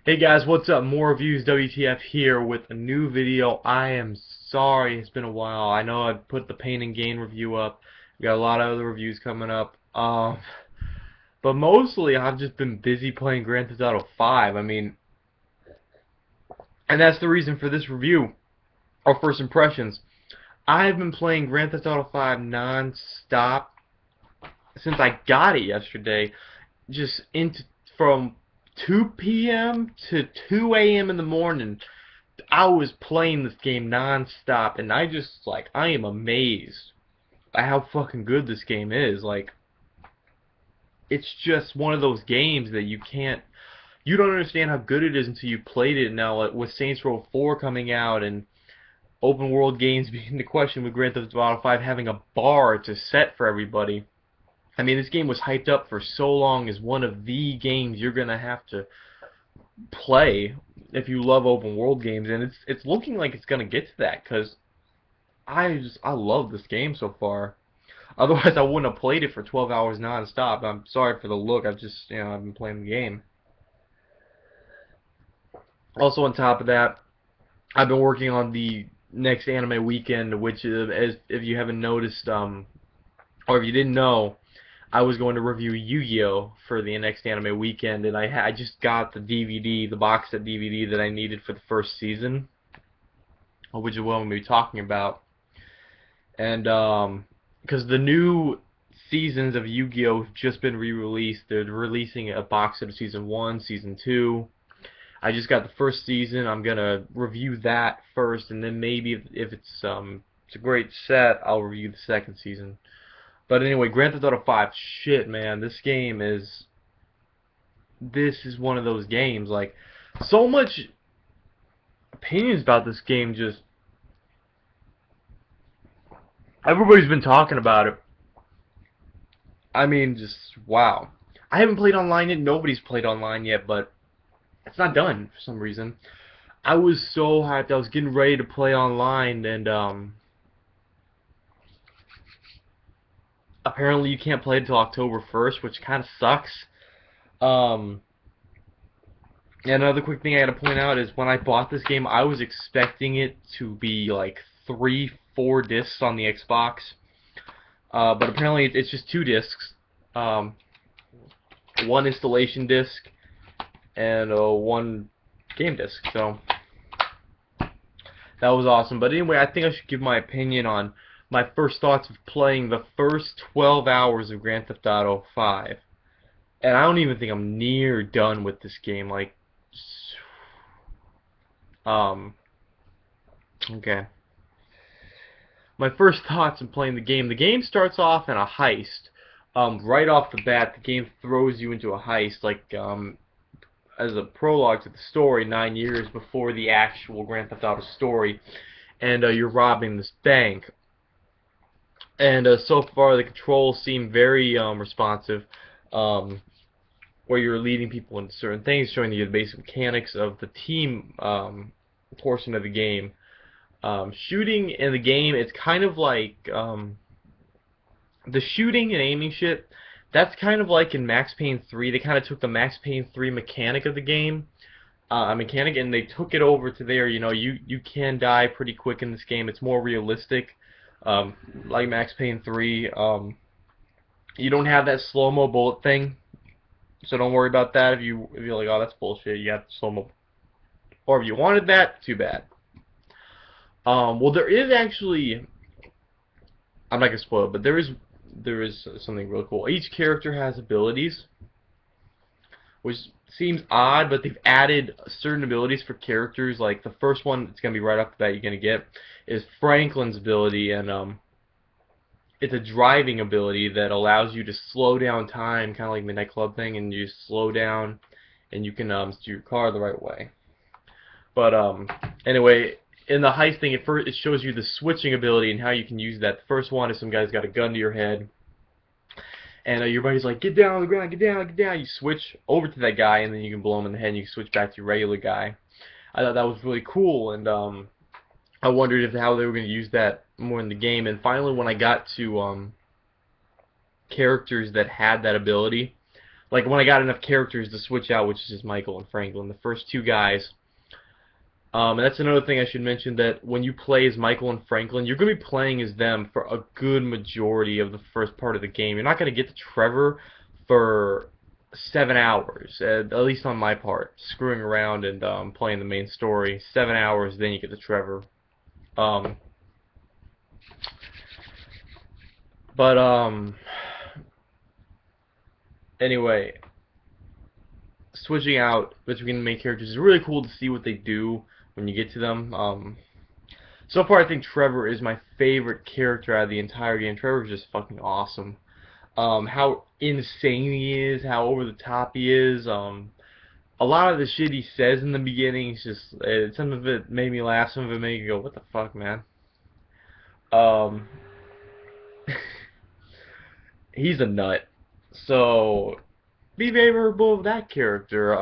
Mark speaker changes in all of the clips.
Speaker 1: Hey guys, what's up? More reviews, WTF here with a new video. I am sorry it's been a while. I know I put the Pain and Gain review up. We got a lot of other reviews coming up. But mostly I've just been busy playing Grand Theft Auto 5. And that's the reason for this review, or first impressions. I've been playing Grand Theft Auto 5 non-stop since I got it yesterday. Just into from 2 p.m. to 2 a.m. in the morning. I was playing this game non-stop, and I am amazed at how fucking good this game is. Like, it's just one of those games that you don't understand how good it is until you played it. Now, with Saints Row 4 coming out and open world games being the question, with Grand Theft Auto 5 having a bar to set for everybody. This game was hyped up for so long as one of the games you're gonna have to play if you love open world games, and it's looking like it's gonna get to that, because I love this game so far. Otherwise, I wouldn't have played it for 12 hours non-stop. I'm sorry for the look. I've been playing the game. Also, on top of that, I've been working on the next anime weekend, which is, as if you haven't noticed, or if you didn't know, I was going to review Yu-Gi-Oh! For the next anime weekend, and I just got the DVD, the box set DVD that I needed for the first season, which is what I'm going to be talking about. And because the new seasons of Yu-Gi-Oh! Have just been re-released. They're releasing a box set of Season 1, Season 2. I just got the first season. I'm going to review that first, and then maybe if it's a great set, I'll review the second season. But anyway, Grand Theft Auto 5, shit, man, this is one of those games, like, so much opinions about this game, just, everybody's been talking about it. Just, wow. I haven't played online yet, nobody's played online yet, but it's not done for some reason. I was so hyped, I was getting ready to play online, and, apparently you can't play it until October 1st, which kind of sucks. And another quick thing I gotta point out is when I bought this game, I was expecting it to be like 3-4 discs on the Xbox. But apparently it's just 2 discs. One installation disc and one game disc. So that was awesome. But anyway, I think I should give my opinion on my first thoughts of playing the first 12 hours of Grand Theft Auto 5. And I don't even think I'm near done with this game. Like, okay. My first thoughts in playing the game. The game starts off in a heist. Right off the bat, the game throws you into a heist, like, as a prologue to the story, 9 years before the actual Grand Theft Auto story. And you're robbing this bank. And so far, the controls seem very responsive, where you're leading people into certain things, showing you the basic mechanics of the team portion of the game. Shooting in the game, it's kind of like the shooting and aiming shit. That's kind of like in Max Payne 3. They kind of took the Max Payne 3 mechanic of the game, and they took it over to there. You can die pretty quick in this game. It's more realistic. Like Max Payne 3, you don't have that slow-mo bullet thing, so don't worry about that. If you're like, oh, that's bullshit, you have slow-mo, or if you wanted that, too bad. Well, there is actually, I'm not gonna spoil it, but there is something really cool. Each character has abilities, which seems odd, but they've added certain abilities for characters. Like the first one, it's gonna be right off the bat you're gonna get is Franklin's ability, and it's a driving ability that allows you to slow down time, kind of like the nightclub thing, and you slow down, and you can steer your car the right way. But anyway, in the heist thing, it shows you the switching ability and how you can use that. The first one is some guy's got a gun to your head, and your buddy's like, get down on the ground, get down, get down. You switch over to that guy, and then you can blow him in the head, and you can switch back to your regular guy. I thought that was really cool, and I wondered how they were going to use that more in the game. And finally, when I got to characters that had that ability, like when I got enough characters to switch out, which is just Michael and Franklin, the first two guys. And that's another thing I should mention, that when you play as Michael and Franklin, you're going to be playing as them for a good majority of the first part of the game. You're not going to get to Trevor for 7 hours, at least on my part, screwing around and playing the main story. 7 hours, then you get to Trevor. Um, but anyway, switching out between the main characters is really cool to see what they do when you get to them. So far, I think Trevor is my favorite character out of the entire game. Trevor's just fucking awesome. How insane he is, how over the top he is. A lot of the shit he says in the beginning is just, some of it made me laugh, some of it made me go, what the fuck, man? He's a nut. So, be favorable of that character.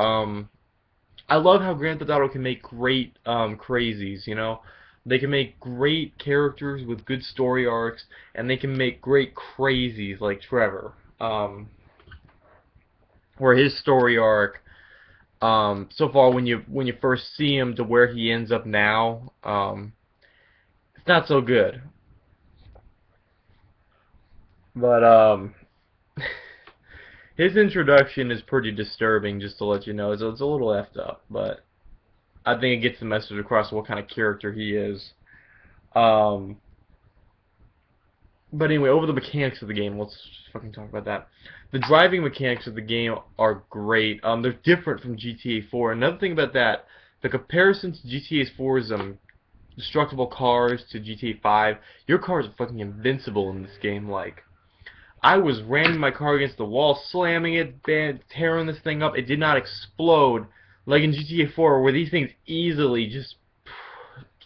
Speaker 1: I love how Grand Theft Auto can make great crazies, you know? They can make great characters with good story arcs, and they can make great crazies like Trevor. Where his story arc, so far when you first see him to where he ends up now, it's not so good. But his introduction is pretty disturbing, just to let you know. It's a little effed up, but I think it gets the message across what kind of character he is. Um, but anyway, over the mechanics of the game, let's just fucking talk about that. The driving mechanics of the game are great. They're different from GTA 4. Another thing about that, the comparison to GTA 4's destructible cars to GTA 5, your cars are fucking invincible in this game. Like, I was ramming my car against the wall, slamming it, tearing this thing up. It did not explode like in GTA 4, where these things easily just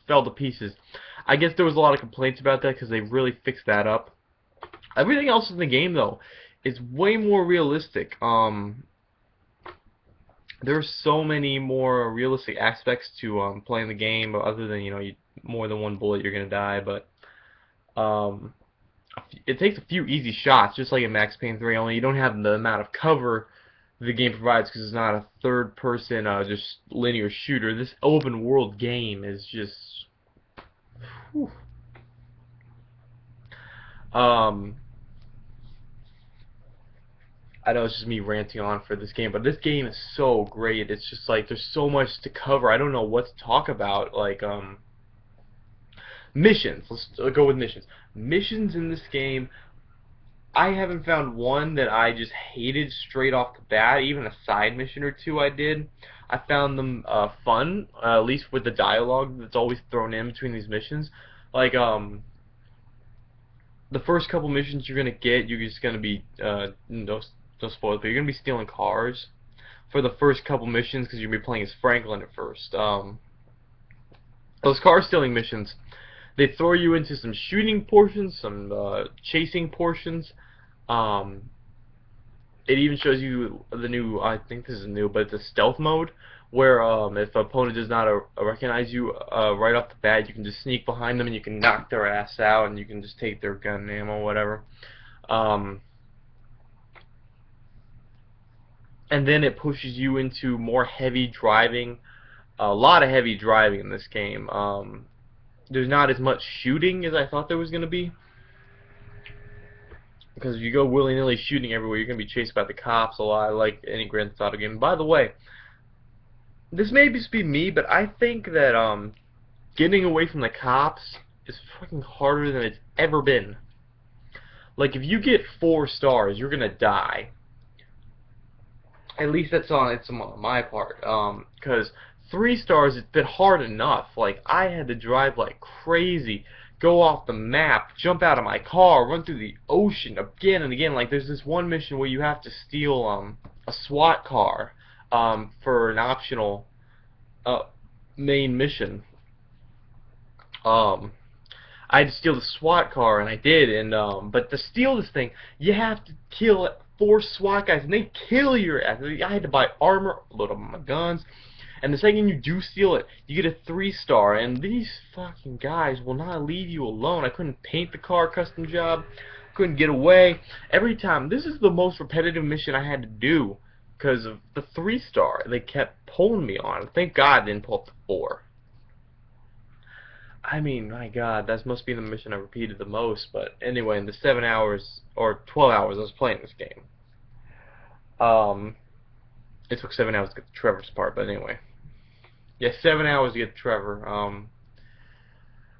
Speaker 1: fell to pieces. I guess there was a lot of complaints about that because they really fixed that up. Everything else in the game, though, is way more realistic. There's so many more realistic aspects to playing the game, other than, you know, more than one bullet you're gonna die. But it takes a few easy shots, just like in Max Payne 3. Only you don't have the amount of cover the game provides because it's not a third-person, just linear shooter. This open-world game is just, whew. I know it's just me ranting on for this game, but this game is so great. It's just like there's so much to cover. I don't know what to talk about. Like, missions. Let's go with missions. Missions in this game, I haven't found one that I just hated straight off the bat. Even a side mission or two I did. I found them fun, at least with the dialogue that's always thrown in between these missions. Like, the first couple missions you're gonna get, you're just gonna be no spoilers, but you're gonna be stealing cars for the first couple missions because you're gonna be playing as Franklin at first. Those car stealing missions, they throw you into some shooting portions, some chasing portions. It even shows you the new, I think this is new, but it's a stealth mode where if an opponent does not recognize you right off the bat, you can just sneak behind them and you can knock their ass out and you can just take their gun, ammo, whatever. And then it pushes you into more heavy driving, a lot of heavy driving in this game. There's not as much shooting as I thought there was going to be. Because if you go willy-nilly shooting everywhere, you're going to be chased by the cops a lot, like any Grand Theft Auto game. By the way, this may just be me, but I think that getting away from the cops is fucking harder than it's ever been. Like, if you get 4 stars, you're going to die. At least it's on my part. Because 3 stars, it's been hard enough. Like, I had to drive like crazy, go off the map, jump out of my car, run through the ocean again and again. Like, there's this one mission where you have to steal a SWAT car for an optional main mission. I had to steal the SWAT car, and I did. And but to steal this thing, you have to kill 4 SWAT guys, and they kill your ass. I had to buy armor, load up my guns. And the second you do steal it, you get a 3-star, and these fucking guys will not leave you alone. I couldn't paint the car custom job. couldn't get away. Every time, this is the most repetitive mission I had to do because of the 3-star. They kept pulling me on. Thank God I didn't pull up the 4. I mean, my God, that must be the mission I repeated the most. But anyway, in the 7 hours or 12 hours I was playing this game, it took 7 hours to get to Trevor's part. But anyway, yeah, 7 hours to get to Trevor.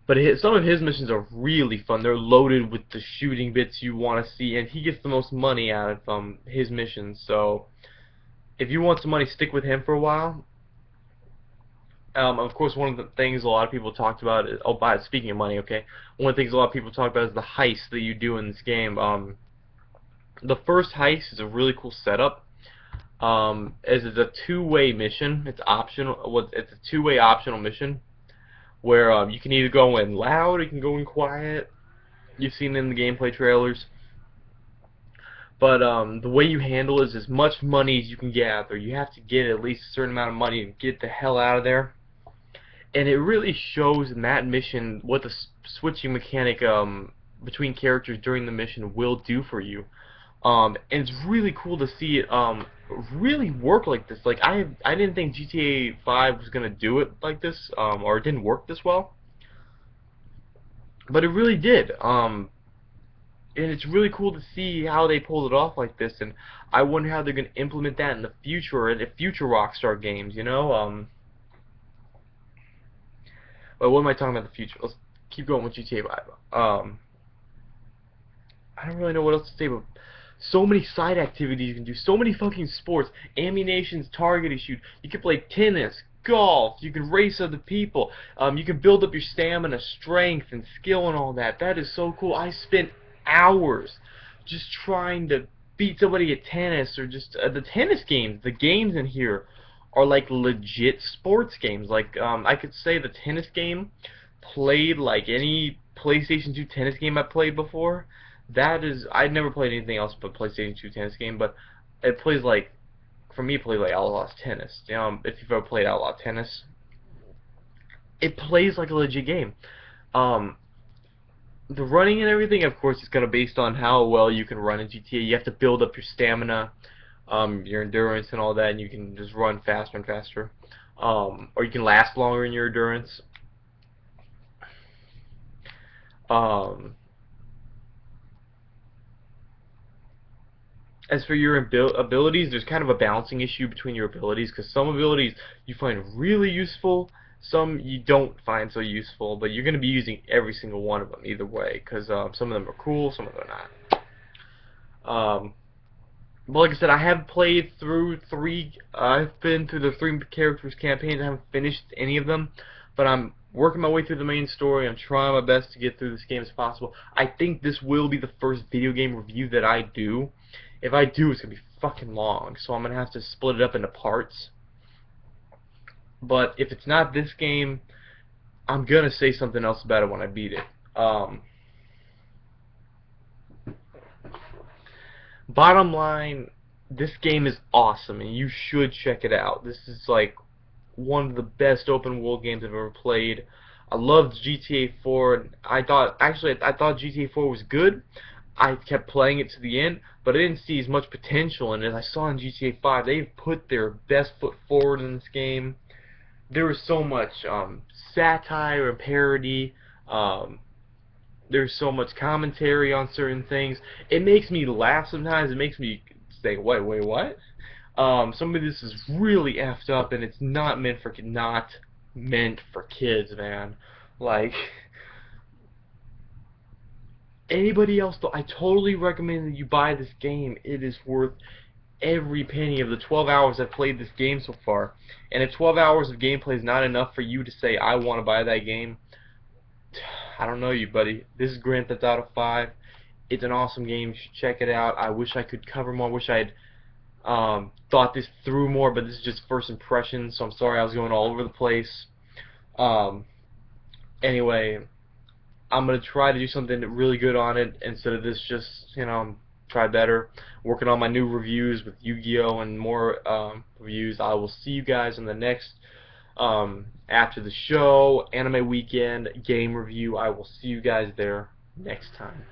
Speaker 1: But some of his missions are really fun. They're loaded with the shooting bits you want to see, and he gets the most money out of his missions. So if you want some money, stick with him for a while. Of course, one of the things a lot of people talked about is, speaking of money, okay, one of the things a lot of people talk about is the heist that you do in this game. The first heist is a really cool setup. As it's a two-way mission. It's optional. Well, it's a two-way optional mission where you can either go in loud or you can go in quiet. You've seen it in the gameplay trailers. But the way you handle it is as much money as you can gather. You have to get at least a certain amount of money to get the hell out of there. And it really shows in that mission what the switching mechanic between characters during the mission will do for you. And it's really cool to see it really work like this. Like I didn't think GTA 5 was gonna do it like this, or it didn't work this well, but it really did. And it's really cool to see how they pulled it off like this. And I wonder how they're gonna implement that in the future, in the future Rockstar games. You know, Well, what am I talking about the future? Let's keep going with GTA 5. I don't really know what else to say, but so many side activities you can do, so many fucking sports, ammunitions, target shoot. You can play tennis, golf, you can race other people, you can build up your stamina, strength, and skill and all that. That is so cool. I spent hours just trying to beat somebody at tennis, or just the tennis games. The games in here are like legit sports games. Like I could say the tennis game played like any PlayStation 2 tennis game I played before. That is, I'd never played anything else but PlayStation 2 tennis game, but it plays like, for me, it plays like Outlaws Tennis. You know, if you've ever played Outlaw Tennis, it plays like a legit game. The running and everything, of course, is kind of based on how well you can run in GTA. You have to build up your stamina, your endurance and all that, and you can just run faster and faster. Or you can last longer in your endurance. As for your abilities, there's kind of a balancing issue between your abilities, because some abilities you find really useful, some you don't find so useful, but you're going to be using every single one of them either way, because some of them are cool, some of them are not. But like I said, I have played through I've been through the 3 characters campaigns. I haven't finished any of them, but I'm working my way through the main story. I'm trying my best to get through this game as possible. I think this will be the first video game review that I do. If I do, it's going to be fucking long, so I'm going to have to split it up into parts. But if it's not this game, I'm going to say something else about it when I beat it. Bottom line, this game is awesome, and you should check it out. This is like one of the best open world games I've ever played. I loved GTA 4, and I thought GTA 4 was good. I kept playing it to the end, but I didn't see as much potential in it as I saw in GTA 5. They've put their best foot forward in this game. There was so much satire and parody. There's so much commentary on certain things. It makes me laugh sometimes. It makes me say, wait, what? Some of this is really effed up, and it's not meant for kids, man. Like, anybody else, though, I totally recommend that you buy this game. It is worth every penny of the 12 hours I've played this game so far. And if 12 hours of gameplay is not enough for you to say, I want to buy that game, I don't know you, buddy. This is Grand Theft Auto 5. It's an awesome game. You should check it out. I wish I could cover more. I wish I had thought this through more, but this is just first impressions, so I'm sorry I was going all over the place. Anyway, I'm going to try to do something really good on it instead of this just, you know, try better. Working on my new reviews with Yu-Gi-Oh! And more reviews. I will see you guys in the next, after the show, Anime Weekend, game review. I will see you guys there next time.